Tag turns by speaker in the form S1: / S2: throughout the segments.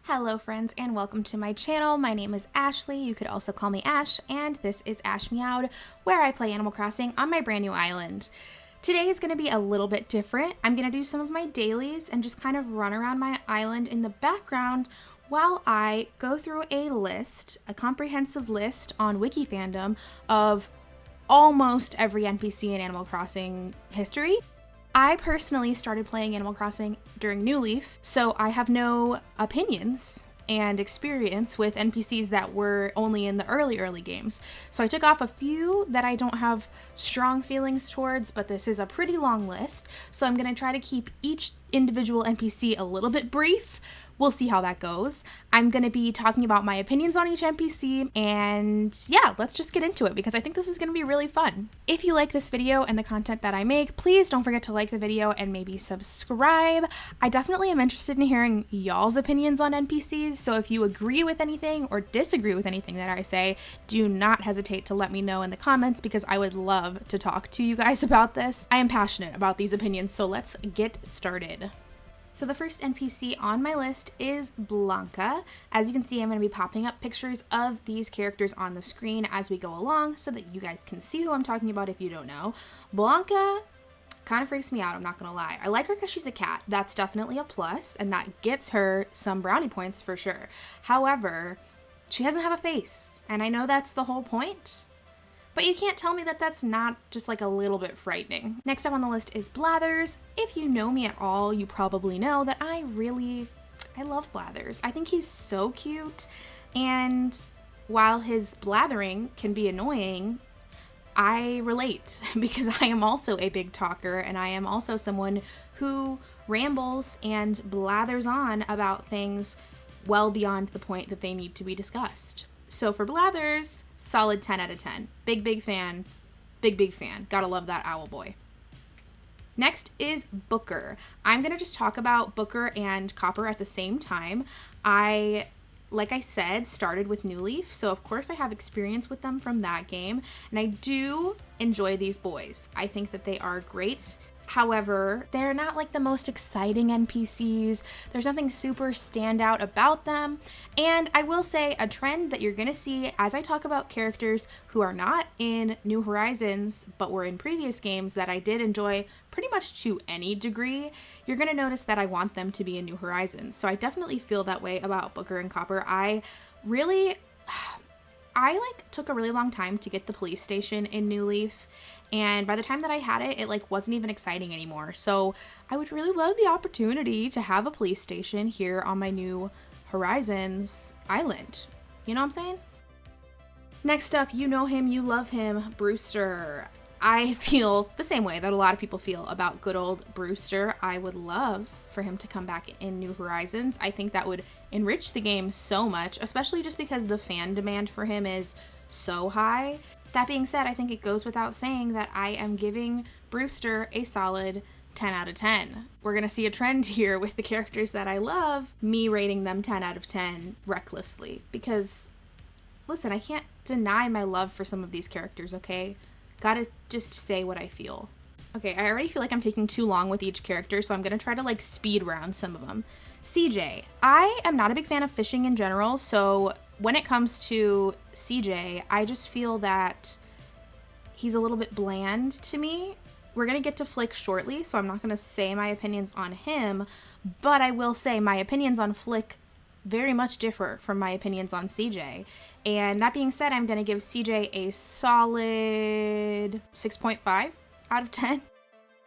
S1: Hello friends and welcome to my channel. My name is Ashley, you could also call me Ash, and this is Ash Meowed, where I play Animal Crossing on my brand new island. Today is going to be a little bit different. I'm going to do some of my dailies and just kind of run around my island in the background while I go through a list, a comprehensive list on Wiki Fandom of almost every NPC in Animal Crossing history. I personally started playing Animal Crossing during New Leaf, so I have no opinions and experience with NPCs that were only in the early games. So I took off a few that I don't have strong feelings towards, but this is a pretty long list, so I'm going to try to keep each individual NPC a little bit brief. We'll see how that goes. I'm going to be talking about my opinions on each NPC, and yeah, let's just get into it because I think this is going to be really fun. If you like this video and the content that I make, please don't forget to like the video and maybe subscribe. I definitely am interested in hearing y'all's opinions on NPCs, so if you agree with anything or disagree with anything that I say, do not hesitate to let me know in the comments because I would love to talk to you guys about this. I am passionate about these opinions, so let's get started. So the first NPC on my list is Blanca. As you can see, I'm going to be popping up pictures of these characters on the screen as we go along so that you guys can see who I'm talking about if you don't know. Blanca kind of freaks me out, I'm not going to lie. I like her because she's a cat. That's definitely a plus, and that gets her some brownie points for sure. However, she doesn't have a face, and I know that's the whole point. But you can't tell me that that's not just like a little bit frightening. Next up on the list is Blathers. If you know me at all, you probably know that I love Blathers. I think he's so cute, and while his blathering can be annoying, I relate because I am also a big talker and I am also someone who rambles and blathers on about things well beyond the point that they need to be discussed. So for Blathers, solid 10 out of 10. Big fan. Big fan. Gotta love that owl boy. Next is Booker. I'm gonna just talk about Booker and Copper at the same time. Like I said, started with New Leaf, so of course I have experience with them from that game, and I do enjoy these boys. I think that they are great. However, they're not like the most exciting NPCs. There's nothing super standout about them. And I will say a trend that you're gonna see as I talk about characters who are not in New Horizons, but were in previous games that I did enjoy pretty much to any degree, you're gonna notice that I want them to be in New Horizons. So I definitely feel that way about Booker and Copper. I took a really long time to get the police station in New Leaf, and by the time that I had it, it wasn't even exciting anymore. So I would really love the opportunity to have a police station here on my New Horizons island. You know what I'm saying? Next up, you know him, you love him, Brewster. I feel the same way that a lot of people feel about good old Brewster. I would love for him to come back in New Horizons. I think that would enrich the game so much, especially just because the fan demand for him is so high. That being said, I think it goes without saying that I am giving Brewster a solid 10 out of 10. We're gonna see a trend here with the characters that I love, me rating them 10 out of 10 recklessly, because listen, I can't deny my love for some of these characters, okay? Gotta just say what I feel. Okay, I already feel like I'm taking too long with each character, so I'm gonna try to speed round some of them. CJ. I am not a big fan of fishing in general, so when it comes to CJ, I just feel that he's a little bit bland to me. We're gonna get to Flick shortly, so I'm not gonna say my opinions on him, but I will say my opinions on Flick very much differ from my opinions on CJ. And that being said, I'm gonna give CJ a solid 6.5 out of 10.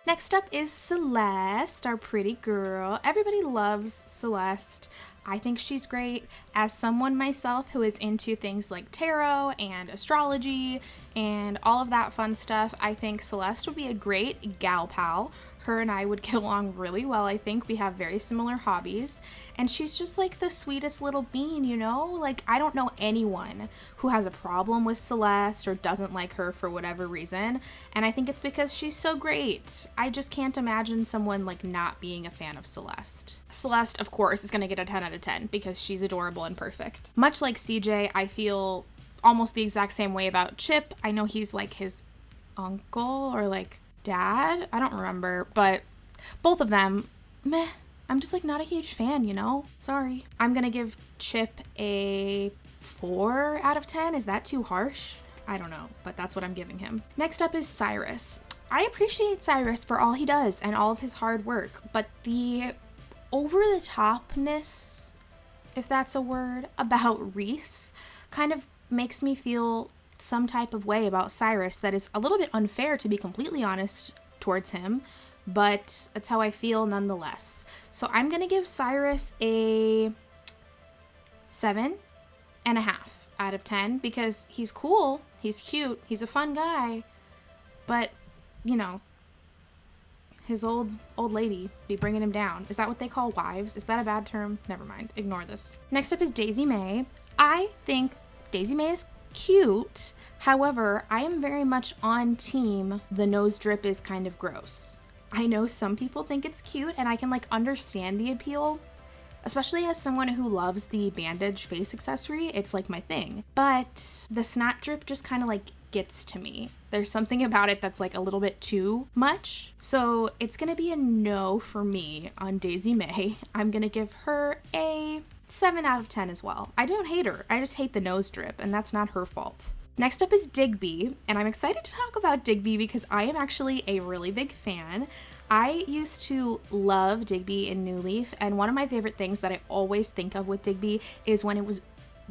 S1: Next up is Celeste, our pretty girl. Everybody loves Celeste. I think she's great. As someone myself who is into things like tarot and astrology and all of that fun stuff, I think Celeste would be a great gal pal. Her and I would get along really well. I think we have very similar hobbies, and she's just the sweetest little bean, you know? I don't know anyone who has a problem with Celeste or doesn't like her for whatever reason, and I think it's because she's so great. I just can't imagine someone not being a fan of Celeste. Celeste, of course, is gonna get a 10 out of 10 because she's adorable and perfect. Much like CJ, I feel almost the exact same way about Chip. I know he's his uncle or dad, I don't remember, but both of them, meh. I'm just like not a huge fan, you know? Sorry. I'm gonna give Chip a 4 out of 10. Is that too harsh? I don't know, but that's what I'm giving him. Next up is Cyrus. I appreciate Cyrus for all he does and all of his hard work, but the over-the-topness, if that's a word, about Reese kind of makes me feel some type of way about Cyrus that is a little bit unfair, to be completely honest, towards him, but that's how I feel nonetheless. So I'm gonna give Cyrus a 7.5 out of 10 because he's cool, he's cute, he's a fun guy, but you know, his old lady be bringing him down. Is that what they call wives? Is that a bad term? Never mind, ignore this. Next up is Daisy May. I think Daisy May is cute. However, I am very much on team the nose drip is kind of gross. I know some people think it's cute and I can like understand the appeal, especially as someone who loves the bandage face accessory. It's like my thing. But the snot drip just kind of like gets to me. There's something about it that's like a little bit too much. So it's gonna be a no for me on Daisy May. I'm gonna give her a 7 out of 10 as well. I don't hate her, I just hate the nose drip, and that's not her fault. Next up is Digby, and I'm excited to talk about Digby because I am actually a really big fan. I used to love Digby in New Leaf, and one of my favorite things that I always think of with Digby is when it was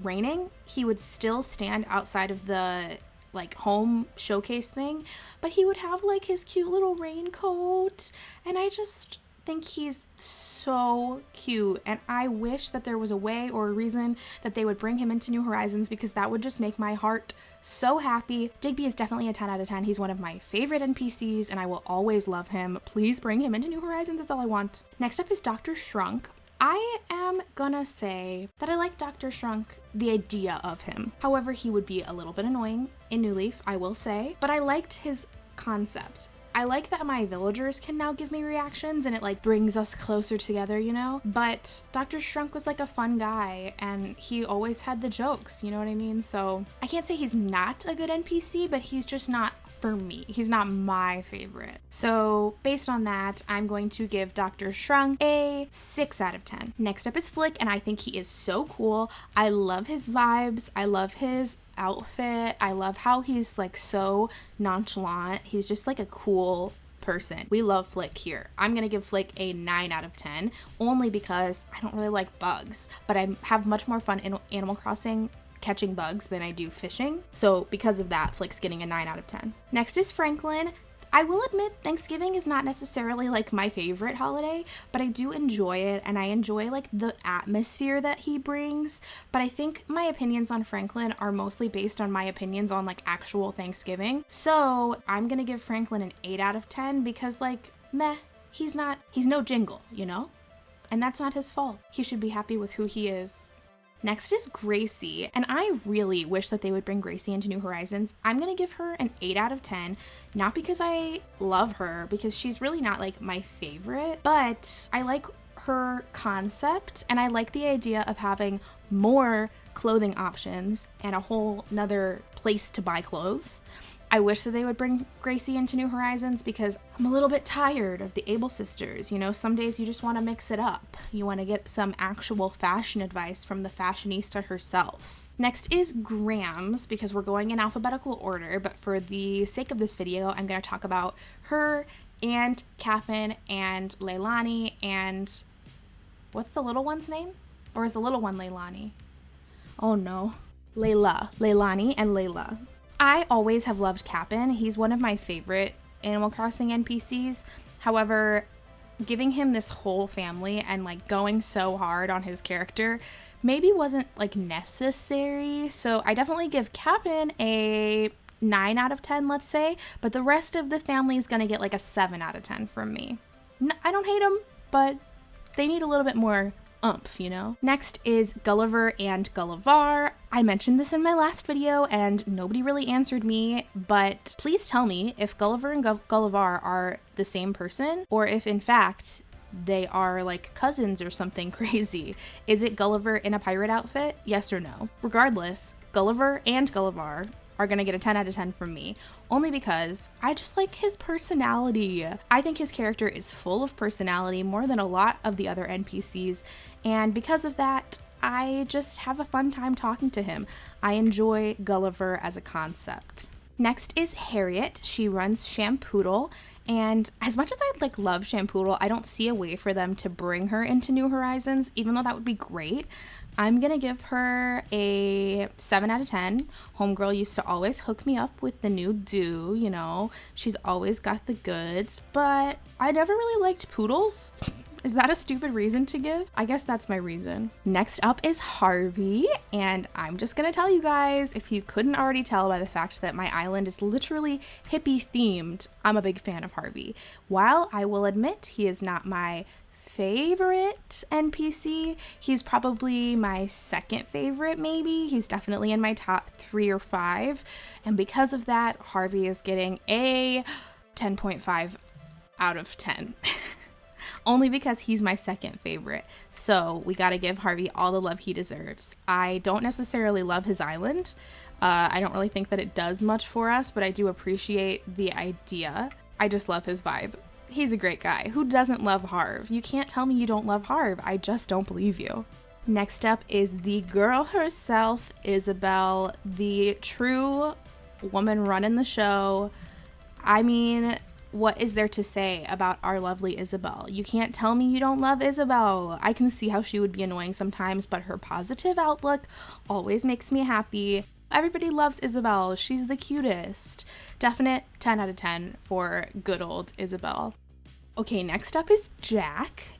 S1: raining, he would still stand outside of the like home showcase thing, but he would have like his cute little raincoat, and I just think he's so cute, and I wish that there was a way or a reason that they would bring him into New Horizons because that would just make my heart so happy. Digby is definitely a 10 out of 10. He's one of my favorite NPCs and I will always love him. Please bring him into New Horizons, that's all I want. Next up is Dr. Shrunk. I am gonna say that I like Dr. Shrunk, the idea of him. However, he would be a little bit annoying in New Leaf, I will say, but I liked his concept. I like that my villagers can now give me reactions and it like brings us closer together, you know? But Dr. Shrunk was like a fun guy and he always had the jokes, you know what I mean? So I can't say he's not a good NPC, but he's just not for me. He's not my favorite. So based on that, I'm going to give Dr. Shrunk a 6 out of 10. Next up is Flick, and I think he is so cool. I love his vibes. I love his outfit. I love how he's like so nonchalant. He's just like a cool person. We love Flick here. I'm gonna give Flick a 9 out of 10 only because I don't really like bugs, but I have much more fun in Animal Crossing catching bugs than I do fishing. So because of that, Flick's getting a 9 out of 10. Next is Franklin. I will admit Thanksgiving is not necessarily like my favorite holiday, but I do enjoy it and I enjoy like the atmosphere that he brings. But I think my opinions on Franklin are mostly based on my opinions on like actual Thanksgiving. So I'm gonna give Franklin an 8 out of 10 because like, meh, he's no Jingle, you know? And that's not his fault. He should be happy with who he is. Next is Gracie, and I really wish that they would bring Gracie into New Horizons. I'm gonna give her an 8 out of 10, not because I love her, because she's really not like my favorite, but I like her concept, and I like the idea of having more clothing options and a whole nother place to buy clothes. I wish that they would bring Gracie into New Horizons because I'm a little bit tired of the Able sisters. You know, some days you just want to mix it up. You want to get some actual fashion advice from the fashionista herself. Next is Grams, because we're going in alphabetical order, but for the sake of this video, I'm going to talk about her and Cap'n and Leilani and what's the little one's name? Or is the little one Leilani? Oh no. Leilani and Layla. I always have loved Cap'n. He's one of my favorite Animal Crossing NPCs. However, giving him this whole family and like going so hard on his character maybe wasn't like necessary. So I definitely give Cap'n a 9 out of 10, let's say, but the rest of the family is gonna get like a 7 out of 10 from me. I don't hate them, but they need a little bit more oomph, you know? Next is Gulliver and Gullivar. I mentioned this in my last video and nobody really answered me, but please tell me if Gulliver and Gullivar are the same person or if in fact they are like cousins or something crazy. Is it Gulliver in a pirate outfit? Yes or no? Regardless, Gulliver and Gullivar are gonna get a 10 out of 10 from me, only because I just like his personality. I think his character is full of personality more than a lot of the other NPCs, and because of that, I just have a fun time talking to him. I enjoy Gulliver as a concept. Next is Harriet. She runs Shampoodle, and as much as I love Shampoodle, I don't see a way for them to bring her into New Horizons, even though that would be great. I'm gonna give her a 7 out of 10. Homegirl used to always hook me up with the new do, you know, she's always got the goods, but I never really liked poodles. Is that a stupid reason to give? I guess that's my reason. Next up is Harvey, and I'm just gonna tell you guys, if you couldn't already tell by the fact that my island is literally hippie themed, I'm a big fan of Harvey. While I will admit he is not my favorite NPC, he's probably my second favorite maybe. He's definitely in my top 3 or 5, and because of that, Harvey is getting a 10.5 out of 10. Only because he's my second favorite. So we gotta give Harvey all the love he deserves. I don't necessarily love his island. I don't really think that it does much for us, but I do appreciate the idea. I just love his vibe. He's a great guy. Who doesn't love Harv? You can't tell me you don't love Harv. I just don't believe you. Next up is the girl herself, Isabelle, the true woman running the show. I mean, what is there to say about our lovely Isabelle? You can't tell me you don't love Isabelle. I can see how she would be annoying sometimes, but her positive outlook always makes me happy. Everybody loves Isabelle. She's the cutest. Definite 10 out of 10 for good old Isabelle. Okay, next up is Jack.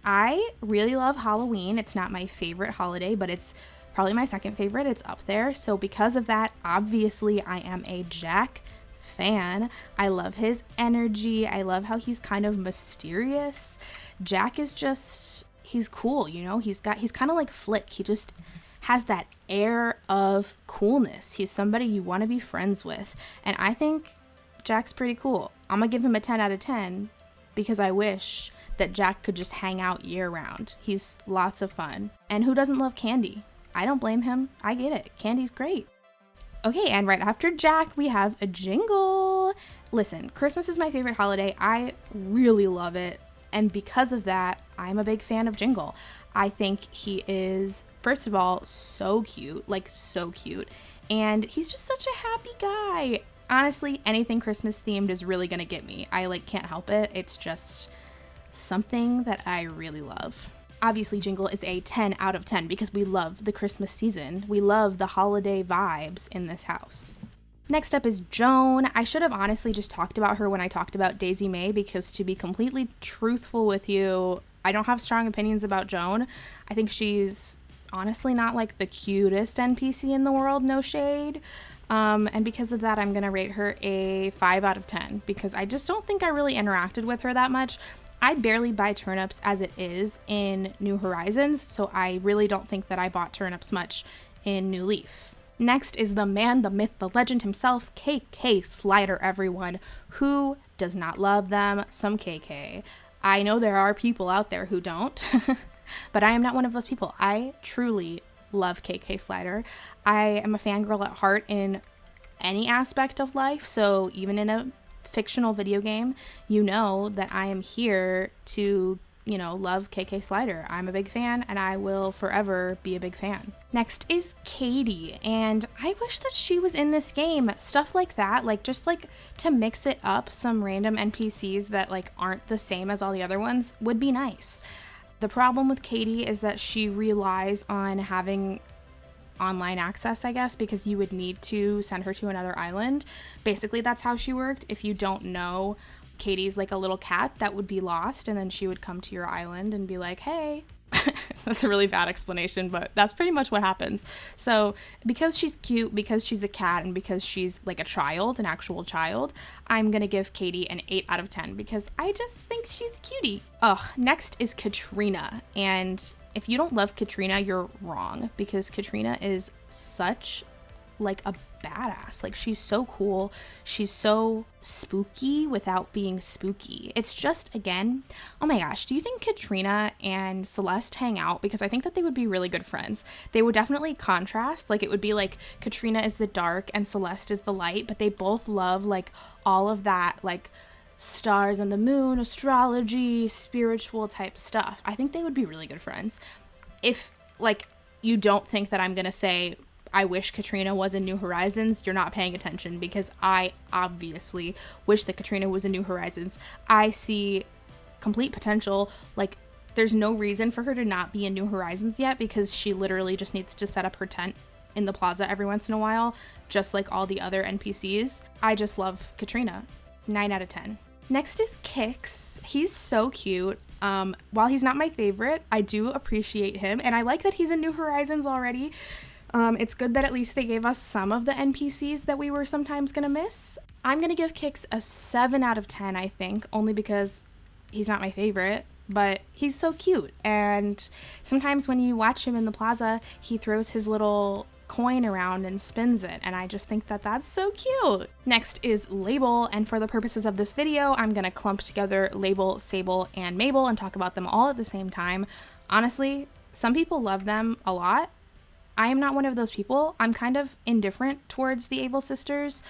S1: I really love Halloween. It's not my favorite holiday, but it's probably my second favorite. It's up there. So because of that, obviously I am a Jack fan. I love his energy. I love how he's kind of mysterious. Jack is just, he's cool, you know? He's kind of like Flick. He just has that air of coolness. He's somebody you want to be friends with. And I think Jack's pretty cool. I'm gonna give him a 10 out of 10 because I wish that Jack could just hang out year round. He's lots of fun. And who doesn't love candy? I don't blame him. I get it. Candy's great. Okay, and right after Jack, we have a Jingle. Listen, Christmas is my favorite holiday. I really love it. And because of that, I'm a big fan of Jingle. I think he is, first of all, so cute, so cute. And he's just such a happy guy. Honestly, anything Christmas themed is really gonna get me. I can't help it. It's just something that I really love. Obviously, Jingle is a 10 out of 10 because we love the Christmas season. We love the holiday vibes in this house. Next up is Joan. I should have honestly just talked about her when I talked about Daisy May because, to be completely truthful with you, I don't have strong opinions about Joan. I think she's honestly not the cutest NPC in the world, no shade. And because of that, I'm gonna rate her a 5 out of 10 because I just don't think I really interacted with her that much. I barely buy turnips as it is in New Horizons, so I really don't think that I bought turnips much in New Leaf. Next is the man, the myth, the legend himself, KK Slider, everyone. Who does not love them some KK? I know there are people out there who don't, but I am not one of those people. I truly love KK Slider. I am a fangirl at heart in any aspect of life, so even in a fictional video game, you know that I am here to, love KK Slider. I'm a big fan and I will forever be a big fan. Next is Katie, and I wish that she was in this game. Stuff like that, just to mix it up, some random NPCs that aren't the same as all the other ones would be nice. The problem with Katie is that she relies on having online access, I guess, because you would need to send her to another island. Basically, that's how she worked. If you don't know, Katie's like a little cat that would be lost, and then she would come to your island and be like, hey. That's a really bad explanation, but that's pretty much what happens. So because she's cute, because she's a cat, and because she's a child, an actual child, I'm gonna give Katie an 8 out of 10 because I just think she's a cutie. Next is Katrina, and if you don't love Katrina, you're wrong, because Katrina is such like a badass. Like, she's so cool. She's so spooky without being spooky. It's just, again, oh my gosh, do you think Katrina and Celeste hang out? Because I think that they would be really good friends. They would definitely contrast. Like, it would be like Katrina is the dark and Celeste is the light, but they both love like all of that, like stars and the moon, astrology, spiritual type stuff. I think they would be really good friends. If like you don't think that I'm gonna say I wish Katrina was in New Horizons, you're not paying attention, because I obviously wish that Katrina was in New Horizons. I see complete potential. Like, there's no reason for her to not be in New Horizons yet, because she literally just needs to set up her tent in the plaza every once in a while, just like all the other NPCs. I just love Katrina. 9 out of 10. Next is Kix. He's so cute. While he's not my favorite, I do appreciate him, and I like that he's in New Horizons already. It's good that at least they gave us some of the NPCs that we were sometimes gonna miss. I'm gonna give Kix a 7 out of 10, I think, only because he's not my favorite, but he's so cute. And sometimes when you watch him in the plaza, he throws his little coin around and spins it, and I just think that that's so cute. Next is Label, and for the purposes of this video, I'm gonna clump together Label, Sable, and Mabel and talk about them all at the same time. Honestly, some people love them a lot. I am not one of those people. I'm kind of indifferent towards the Able sisters,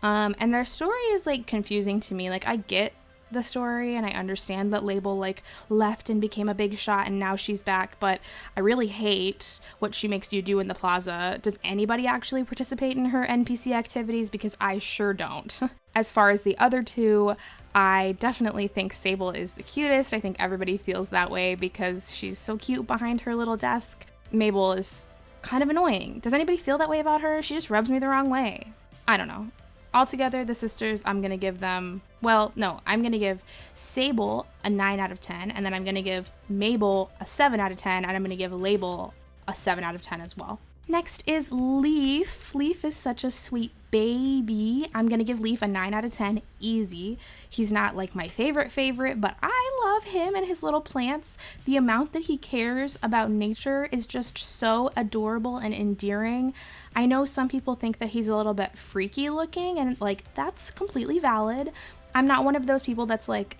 S1: and their story is like confusing to me. Like, I get the story and I understand that Label like left and became a big shot and now she's back, but I really hate what she makes you do in the plaza. Does anybody actually participate in her NPC activities? Because I sure don't. As far as the other two, I definitely think Sable is the cutest. I think everybody feels that way because she's so cute behind her little desk. Mabel is kind of annoying. Does anybody feel that way about her? She just rubs me the wrong way. I don't know. Altogether, the sisters, I'm going to give them, well, no, I'm going to give Sable a 9 out of 10, and then I'm going to give Mabel a 7 out of 10, and I'm going to give Label a 7 out of 10 as well. Next is Leaf. Leaf is such a sweet baby. I'm going to give Leaf a 9 out of 10, easy. He's not like my favorite, but I love him and his little plants. The amount that he cares about nature is just so adorable and endearing. I know some people think that he's a little bit freaky looking, and like, that's completely valid. I'm not one of those people that's like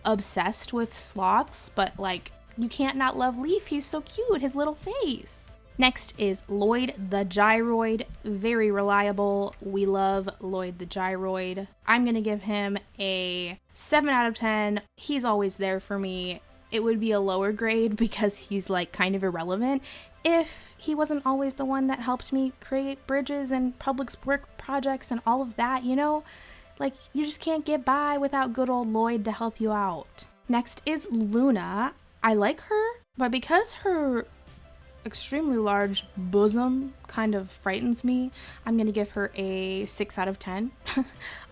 S1: obsessed with sloths, but like, you can't not love Leaf. He's so cute, his little face. Next is Lloyd the Gyroid. Very reliable. We love Lloyd the Gyroid. I'm gonna give him a 7 out of 10. He's always there for me. It would be a lower grade because he's like kind of irrelevant if he wasn't always the one that helped me create bridges and public work projects and all of that, you know? Like, you just can't get by without good old Lloyd to help you out. Next is Luna. I like her, but because her extremely large bosom kind of frightens me, I'm gonna give her a 6 out of 10.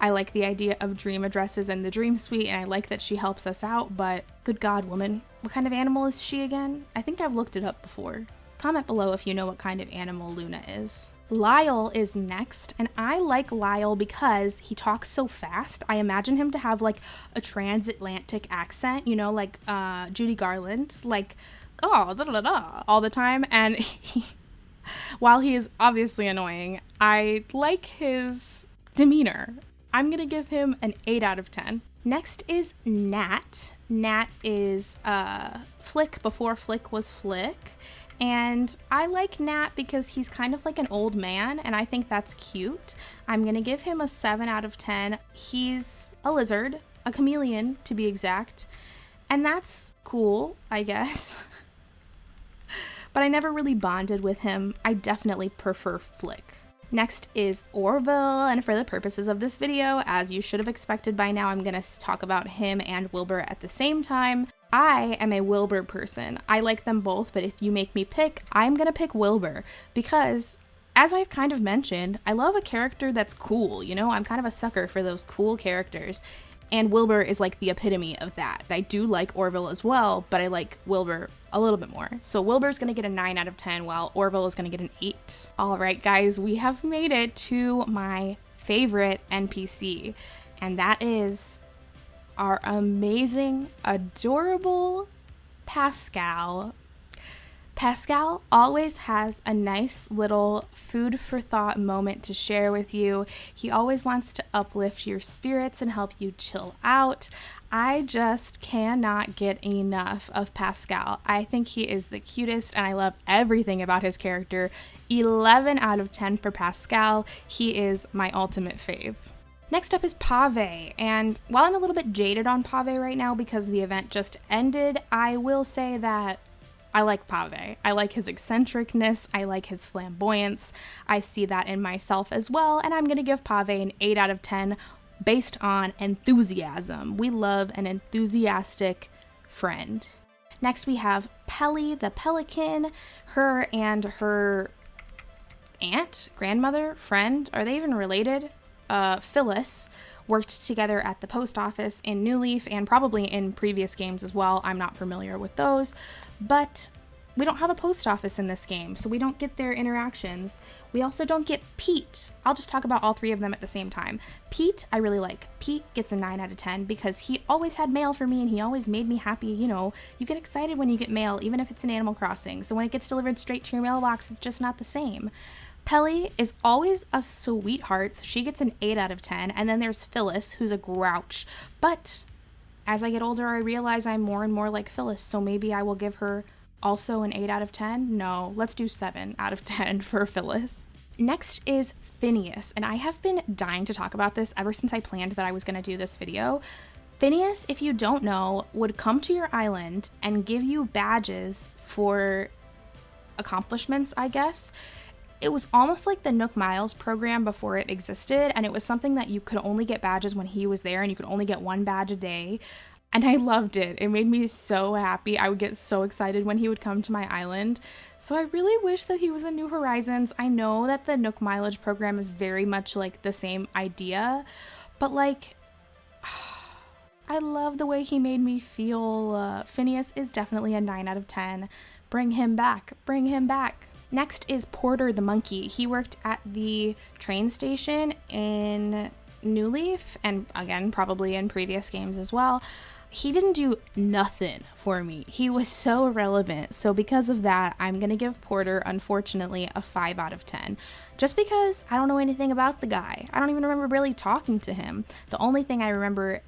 S1: I like the idea of dream addresses and the dream suite, and I like that she helps us out, but good God, woman, what kind of animal is she again? I think I've looked it up before. Comment below if you know what kind of animal Luna is. Lyle is next, and I like Lyle because he talks so fast. I imagine him to have like a transatlantic accent, you know, like Judy Garland, like, oh, da da da, all the time. And while he is obviously annoying, I like his demeanor. I'm gonna give him an 8 out of 10. Next is Nat. Nat is Flick before Flick was Flick. And I like Nat because he's kind of like an old man, and I think that's cute. I'm gonna give him a 7 out of 10. He's a lizard, a chameleon to be exact, and that's cool, I guess. But I never really bonded with him. I definitely prefer Flick. Next is Orville, and for the purposes of this video, as you should have expected by now, I'm gonna talk about him and Wilbur at the same time. I am a Wilbur person. I like them both, but if you make me pick, I'm gonna pick Wilbur because, as I've kind of mentioned, I love a character that's cool, you know? I'm kind of a sucker for those cool characters, and Wilbur is like the epitome of that. I do like Orville as well, but I like Wilbur a little bit more. So Wilbur's gonna get a 9 out of 10, while Orville is gonna get an 8. All right, guys, we have made it to my favorite NPC, and that is our amazing, adorable Pascal. Pascal always has a nice little food for thought moment to share with you. He always wants to uplift your spirits and help you chill out. I just cannot get enough of Pascal. I think he is the cutest and I love everything about his character. 11 out of 10 for Pascal. He is my ultimate fave. Next up is Pave, and while I'm a little bit jaded on Pave right now because the event just ended, I will say that I like Pave. I like his eccentricness, I like his flamboyance, I see that in myself as well, and I'm going to give Pave an 8 out of 10 based on enthusiasm. We love an enthusiastic friend. Next we have Pelly the Pelican. Her and her aunt, grandmother, friend, are they even related? Phyllis worked together at the post office in New Leaf and probably in previous games as well. I'm not familiar with those, but we don't have a post office in this game, so we don't get their interactions. We also don't get Pete. I'll just talk about all three of them at the same time. Pete, I really like. Pete gets a 9 out of 10 because he always had mail for me and he always made me happy. You know, you get excited when you get mail, even if it's in Animal Crossing. So when it gets delivered straight to your mailbox, it's just not the same. Pelly is always a sweetheart, so she gets an 8 out of 10, and then there's Phyllis, who's a grouch. But as I get older, I realize I'm more and more like Phyllis, so maybe I will give her also an 8 out of 10? No, let's do 7 out of 10 for Phyllis. Next is Phineas, and I have been dying to talk about this ever since I planned that I was going to do this video. Phineas, if you don't know, would come to your island and give you badges for accomplishments, I guess. It was almost like the Nook Miles program before it existed, and it was something that you could only get badges when he was there, and you could only get 1 badge a day, and I loved it. It made me so happy. I would get so excited when he would come to my island, so I really wish that he was in New Horizons. I know that the Nook Mileage program is very much like the same idea, but like, I love the way he made me feel. Phineas is definitely a 9 out of 10. Bring him back. Bring him back. Next is Porter the monkey. He worked at the train station in New Leaf, and again, probably in previous games as well. He didn't do nothing for me. He was so irrelevant. So because of that, I'm going to give Porter, unfortunately, a 5 out of 10. Just because I don't know anything about the guy. I don't even remember really talking to him. The only thing I remember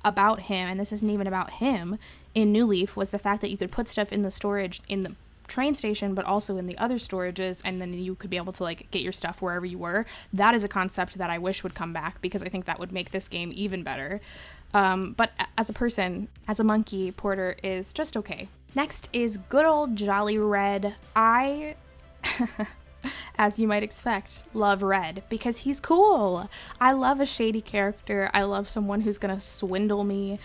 S1: about him, and this isn't even about him, in New Leaf was the fact that you could put stuff in the storage in the train station, but also in the other storages, and then you could be able to like get your stuff wherever you were. That is a concept that I wish would come back because I think that would make this game even better. But as a person, as a monkey, Porter is just okay. Next is good old Jolly Red. I, as you might expect, love Red because he's cool. I love a shady character. I love someone who's gonna swindle me,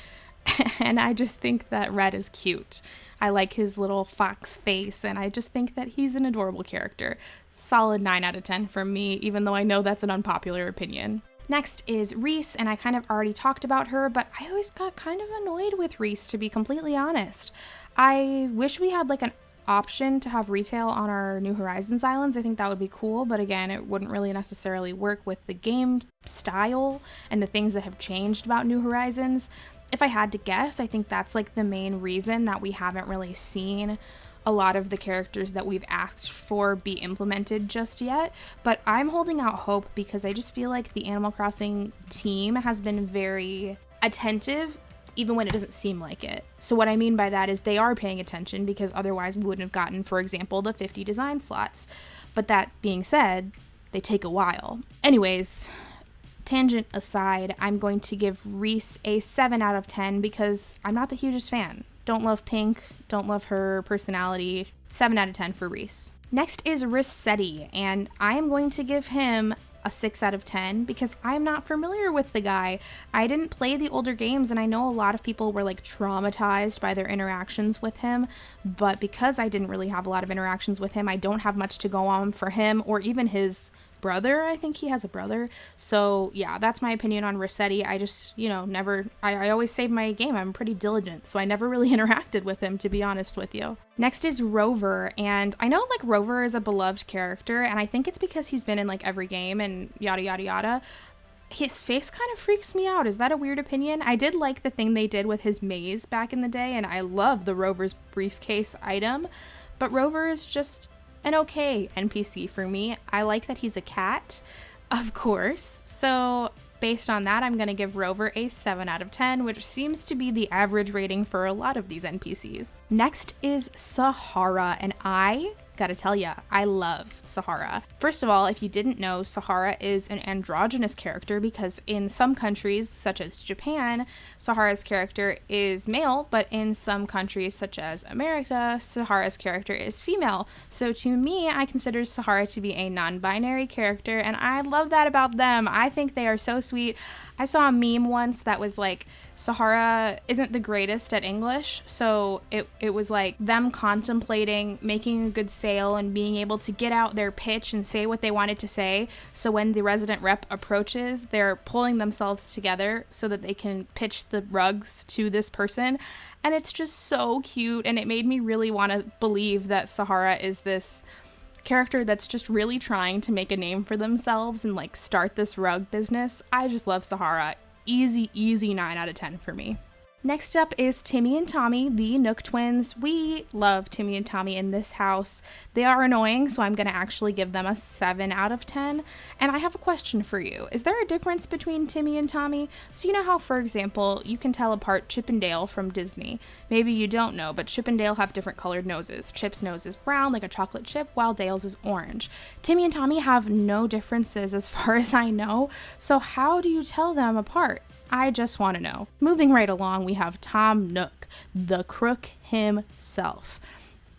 S1: and I just think that Red is cute. I like his little fox face, and I just think that he's an adorable character. Solid 9 out of 10 from me, even though I know that's an unpopular opinion. Next is Reese, and I kind of already talked about her, but I always got kind of annoyed with Reese, to be completely honest. I wish we had like an option to have retail on our New Horizons islands. I think that would be cool, but again, it wouldn't really necessarily work with the game style and the things that have changed about New Horizons. If I had to guess, I think that's like the main reason that we haven't really seen a lot of the characters that we've asked for be implemented just yet. But I'm holding out hope because I just feel like the Animal Crossing team has been very attentive even when it doesn't seem like it. So what I mean by that is they are paying attention because otherwise we wouldn't have gotten, for example, the 50 design slots. But that being said, they take a while. Anyways, tangent aside, I'm going to give Reese a 7 out of 10 because I'm not the hugest fan. Don't love Pink, don't love her personality. 7 out of 10 for Reese. Next is Rossetti, and I am going to give him a 6 out of 10 because I'm not familiar with the guy. I didn't play the older games, and I know a lot of people were like traumatized by their interactions with him, but because I didn't really have a lot of interactions with him, I don't have much to go on for him or even his brother. I think he has a brother. So yeah, that's my opinion on Rossetti. I just, I always save my game. I'm pretty diligent, so I never really interacted with him, to be honest with you. Next is Rover, and I know like Rover is a beloved character, and I think it's because he's been in like every game and yada yada yada. His face kind of freaks me out. Is that a weird opinion? I did like the thing they did with his maze back in the day, and I love the Rover's briefcase item, but Rover is just an okay NPC for me. I like that he's a cat, of course. So based on that, I'm going to give Rover a 7 out of 10, which seems to be the average rating for a lot of these NPCs. Next is Sahara, and I gotta tell ya, I love Sahara. First of all, if you didn't know, Sahara is an androgynous character because in some countries, such as Japan, Sahara's character is male, but in some countries, such as America, Sahara's character is female. So to me, I consider Sahara to be a non-binary character, and I love that about them. I think they are so sweet. I saw a meme once that was like, Sahara isn't the greatest at English, so it was like them contemplating making a good sale and being able to get out their pitch and say what they wanted to say, so when the resident rep approaches, they're pulling themselves together so that they can pitch the rugs to this person, and it's just so cute, and it made me really want to believe that Sahara is this character that's just really trying to make a name for themselves and like start this rug business. I just love Sahara. Easy 9 out of 10 for me. Next up is Timmy and Tommy, the Nook twins. We love Timmy and Tommy in this house. They are annoying, so I'm going to actually give them a 7 out of 10. And I have a question for you. Is there a difference between Timmy and Tommy? So you know how, for example, you can tell apart Chip and Dale from Disney. Maybe you don't know, but Chip and Dale have different colored noses. Chip's nose is brown, like a chocolate chip, while Dale's is orange. Timmy and Tommy have no differences as far as I know. So how do you tell them apart? I just want to know. Moving right along, we have Tom Nook, the crook himself.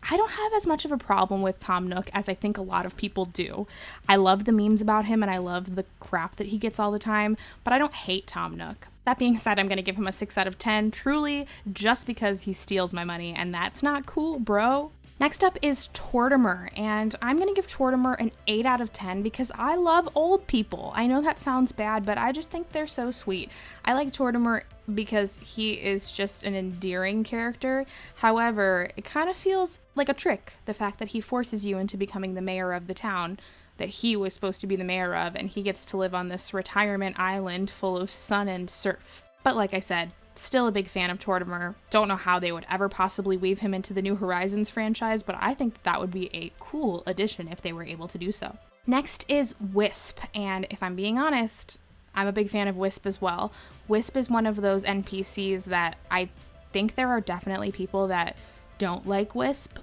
S1: I don't have as much of a problem with Tom Nook as I think a lot of people do. I love the memes about him and I love the crap that he gets all the time, but I don't hate Tom Nook. That being said, I'm going to give him a 6 out of 10, truly, just because he steals my money, and that's not cool, bro. Next up is Tortimer, and I'm going to give Tortimer an 8 out of 10 because I love old people. I know that sounds bad, but I just think they're so sweet. I like Tortimer because he is just an endearing character. However, it kind of feels like a trick, the fact that he forces you into becoming the mayor of the town that he was supposed to be the mayor of, and he gets to live on this retirement island full of sun and surf. But like I said, still a big fan of Tortimer. Don't know how they would ever possibly weave him into the New Horizons franchise, but I think that would be a cool addition if they were able to do so. Next is Wisp, and if I'm being honest, I'm a big fan of Wisp as well. Wisp is one of those NPCs that I think there are definitely people that don't like Wisp,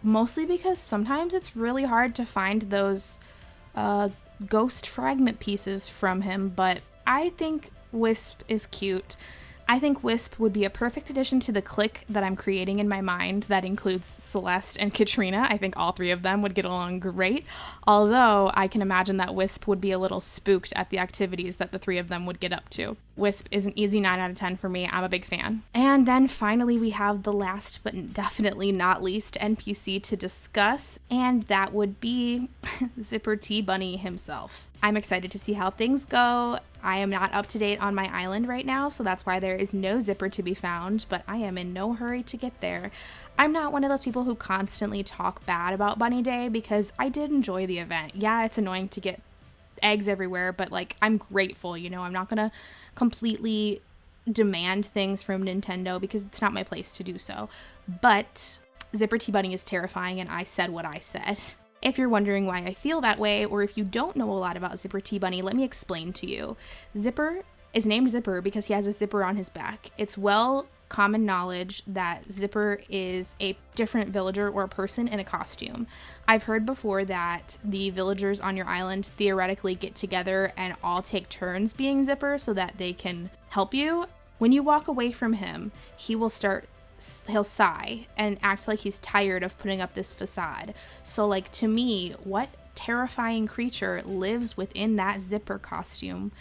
S1: mostly because sometimes it's really hard to find those ghost fragment pieces from him, but I think Wisp is cute. I think Wisp would be a perfect addition to the clique that I'm creating in my mind that includes Celeste and Katrina. I think all three of them would get along great, although I can imagine that Wisp would be a little spooked at the activities that the three of them would get up to. Wisp is an easy 9 out of 10 for me. I'm a big fan. And then finally we have the last but definitely not least NPC to discuss, and that would be Zipper T Bunny himself. I'm excited to see how things go. I am not up to date on my island right now, so that's why there is no Zipper to be found, but I am in no hurry to get there. I'm not one of those people who constantly talk bad about Bunny Day because I did enjoy the event. Yeah, it's annoying to get eggs everywhere, but like, I'm grateful, you know. I'm not gonna completely demand things from Nintendo because it's not my place to do so. But Zipper T Bunny is terrifying, and I said what I said. If you're wondering why I feel that way, or if you don't know a lot about Zipper T Bunny, let me explain to you. Zipper is named Zipper because he has a zipper on his back. It's well common knowledge that Zipper is a different villager or person in a costume. I've heard before that the villagers on your island theoretically get together and all take turns being Zipper so that they can help you. When you walk away from him, he'll sigh and act like he's tired of putting up this facade. So like, to me, what terrifying creature lives within that Zipper costume?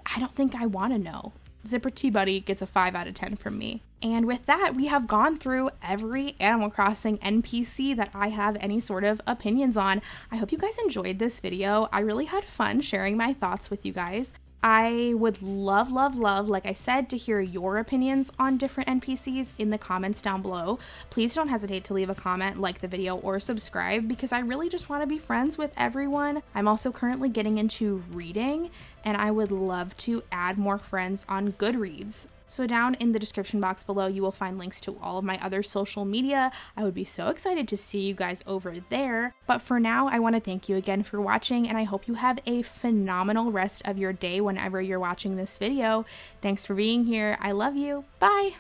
S1: I don't think I want to know. Zipper T Bunny gets a 5 out of 10 from me. And with that, we have gone through every Animal Crossing NPC that I have any sort of opinions on. I hope you guys enjoyed this video. I really had fun sharing my thoughts with you guys. I would love, like I said, to hear your opinions on different NPCs in the comments down below. Please don't hesitate to leave a comment, like the video, or subscribe because I really just want to be friends with everyone. I'm also currently getting into reading and I would love to add more friends on Goodreads. So down in the description box below, you will find links to all of my other social media. I would be so excited to see you guys over there. But for now, I want to thank you again for watching, and I hope you have a phenomenal rest of your day whenever you're watching this video. Thanks for being here. I love you. Bye.